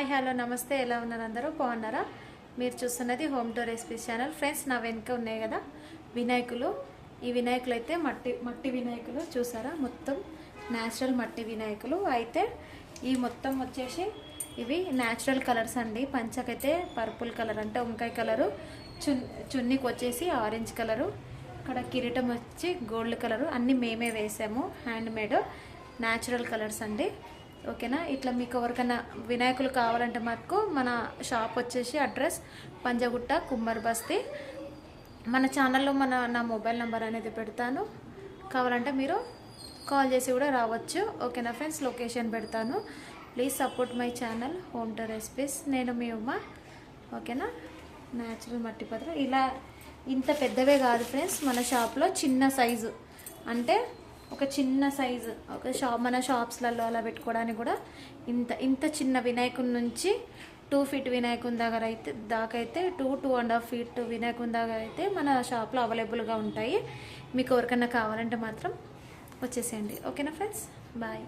Hi hello నమస్తే, ఎలా ఉన్నారు అందరూ? బాగున్నారా? మీరు చూస్తున్నది home to recipes channel. Friends, నా వెనుక ఉన్నాయి కదా వినాయకులు. ఈ వినాయకులు అయితే మట్టి వినాయకులు. చూసారా, మొత్తం న్యాచురల్ మట్టి వినాయకులు. అయితే ఈ మొత్తం వచ్చేసి ఇవి న్యాచురల్ కలర్స్ అండి. పంచకైతే పర్పుల్ కలర్ అంటే వంకాయ కలరు, చున్నీకి వచ్చేసి ఆరెంజ్ కలరు, ఇక్కడ కిరీటం వచ్చి గోల్డ్ కలరు. అన్నీ మేమే వేసాము, హ్యాండ్ మేడ్ న్యాచురల్ కలర్స్ అండి. ఓకేనా? ఇట్లా మీకు ఎవరికైనా వినాయకులు కావాలంటే మటుకు మన షాప్ వచ్చేసి అడ్రస్ పంజగుట్ట కుమ్మర్ బస్తీ. మన ఛానల్లో నా మొబైల్ నెంబర్ అనేది పెడతాను, కావాలంటే మీరు కాల్ చేసి కూడా రావచ్చు. ఓకేనా ఫ్రెండ్స్? లొకేషన్ పెడతాను. Please support my channel home to recipes. నేను మీ ఉమ్మ. ఓకేనా? న్యాచురల్ మట్టి పాత్ర ఇలా ఇంత పెద్దవే కాదు ఫ్రెండ్స్, మన షాప్లో చిన్న సైజు అంటే ఒక చిన్న సైజు మన షాప్స్లలో అలా పెట్టుకోవడానికి కూడా ఇంత చిన్న వినాయకుడి నుంచి 2 feet వినాయకుని దాకా అయితే 2.5 feet వినాయకుని దాకా అయితే మన షాప్లో అవైలబుల్గా ఉంటాయి. మీకు ఎవరికైనా కావాలంటే మాత్రం వచ్చేసేయండి. ఓకేనా ఫ్రెండ్స్? బాయ్.